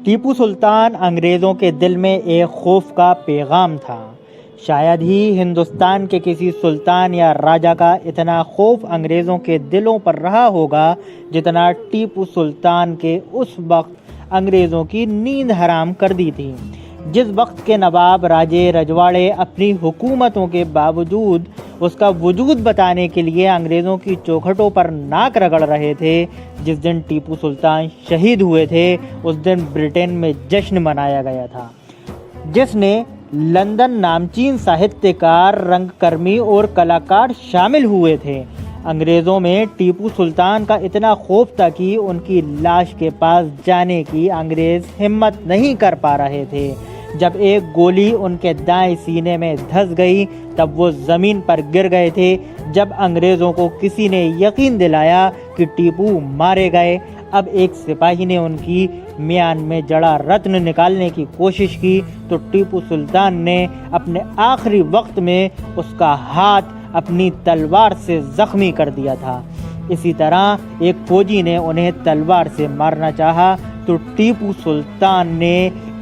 टीपू सुल्तान अंग्रेज़ों के दिल में एक खौफ का पैगाम था। शायद ही हिंदुस्तान के किसी सुल्तान या राजा का इतना खौफ अंग्रेज़ों के दिलों पर रहा होगा जितना टीपू सुल्तान के उस वक्त अंग्रेज़ों की नींद हराम कर दी थी। जिस वक्त के नवाब राजे रजवाड़े अपनी हुकूमतों के बावजूद उसका वजूद बताने के लिए अंग्रेज़ों की चौखटों पर नाक रगड़ रहे थे, जिस दिन टीपू सुल्तान शहीद हुए थे उस दिन ब्रिटेन में जश्न मनाया गया था, जिसने लंदन नामचीन साहित्यकार, रंगकर्मी और कलाकार शामिल हुए थे। अंग्रेज़ों में टीपू सुल्तान का इतना खौफ था कि उनकी लाश के पास जाने की अंग्रेज़ हिम्मत नहीं कर पा रहे थे। जब एक गोली उनके दाएं सीने में धंस गई तब वो ज़मीन पर गिर गए थे। जब अंग्रेज़ों को किसी ने यकीन दिलाया कि टीपू मारे गए, अब एक सिपाही ने उनकी म्यान में जड़ा रत्न निकालने की कोशिश की तो टीपू सुल्तान ने अपने आखिरी वक्त में उसका हाथ अपनी तलवार से जख्मी कर दिया था। इसी तरह एक फौजी ने उन्हें तलवार से मारना चाहा तो टीपू सुल्तान ने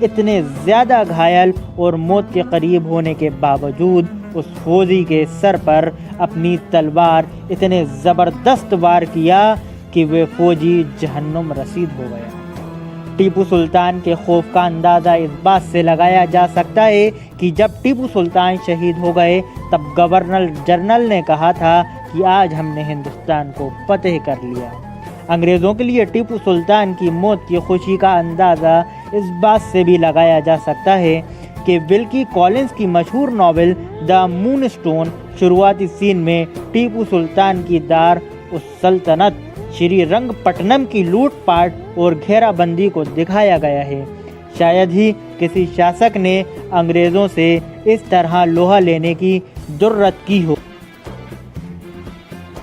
इतने ज़्यादा घायल और मौत के करीब होने के बावजूद उस फौजी के सर पर अपनी तलवार इतने ज़बरदस्त वार किया कि वे फौजी जहन्नुम रसीद हो गया। टीपू सुल्तान के खौफ का अंदाज़ा इस बात से लगाया जा सकता है कि जब टीपू सुल्तान शहीद हो गए तब गवर्नर जनरल ने कहा था कि आज हमने हिंदुस्तान को फतेह कर लिया। अंग्रेज़ों के लिए टीपू सुल्तान की मौत की खुशी का अंदाज़ा इस बात से भी लगाया जा सकता है कि विल्की कॉलिंस की मशहूर नावल द मूनस्टोन शुरुआती सीन में टीपू सुल्तान की दार उस सल्तनत श्रीरंगपट्टनम की लूटपाट और घेराबंदी को दिखाया गया है। शायद ही किसी शासक ने अंग्रेज़ों से इस तरह लोहा लेने की जुर्रत की हो।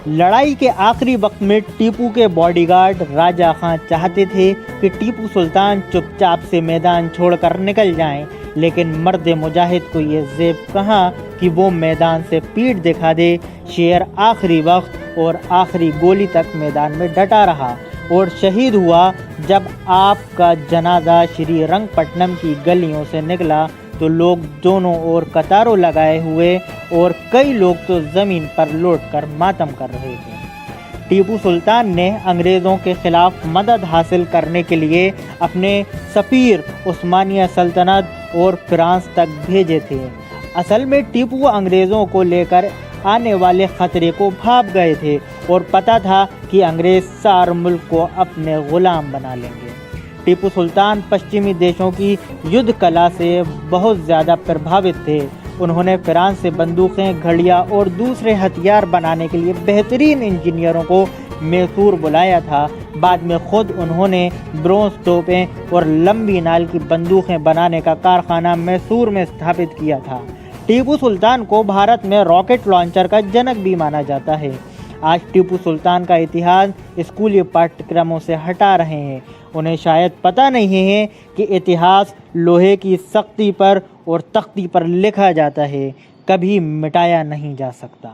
लड़ाई के आखिरी वक्त में टीपू के बॉडीगार्ड राजा खां चाहते थे कि टीपू सुल्तान चुपचाप से मैदान छोड़कर निकल जाएं, लेकिन मर्द मुजाहिद को ये ज़ेब कहाँ कि वो मैदान से पीठ दिखा दे। शेर आखिरी वक्त और आखिरी गोली तक मैदान में डटा रहा और शहीद हुआ। जब आपका जनाजा श्रीरंगपट्टनम की गलियों से निकला तो लोग दोनों ओर कतारों लगाए हुए और कई लोग तो ज़मीन पर लौटकर मातम कर रहे थे। टीपू सुल्तान ने अंग्रेज़ों के खिलाफ मदद हासिल करने के लिए अपने सफ़ीर उस्मानिया सल्तनत और फ्रांस तक भेजे थे। असल में टीपू अंग्रेज़ों को लेकर आने वाले ख़तरे को भाप गए थे और पता था कि अंग्रेज़ सार मुल्क को अपने ग़ुलाम बना लेंगे। टीपू सुल्तान पश्चिमी देशों की युद्ध कला से बहुत ज़्यादा प्रभावित थे। उन्होंने फ्रांस से बंदूकें, घड़ियाँ और दूसरे हथियार बनाने के लिए बेहतरीन इंजीनियरों को मैसूर बुलाया था। बाद में खुद उन्होंने ब्रोंज तोपें और लंबी नाल की बंदूकें बनाने का कारखाना मैसूर में स्थापित किया था। टीपू सुल्तान को भारत में रॉकेट लॉन्चर का जनक भी माना जाता है। आज टीपू सुल्तान का इतिहास स्कूली पाठ्यक्रमों से हटा रहे हैं। उन्हें शायद पता नहीं है कि इतिहास लोहे की सख्ती पर और तख्ती पर लिखा जाता है, कभी मिटाया नहीं जा सकता।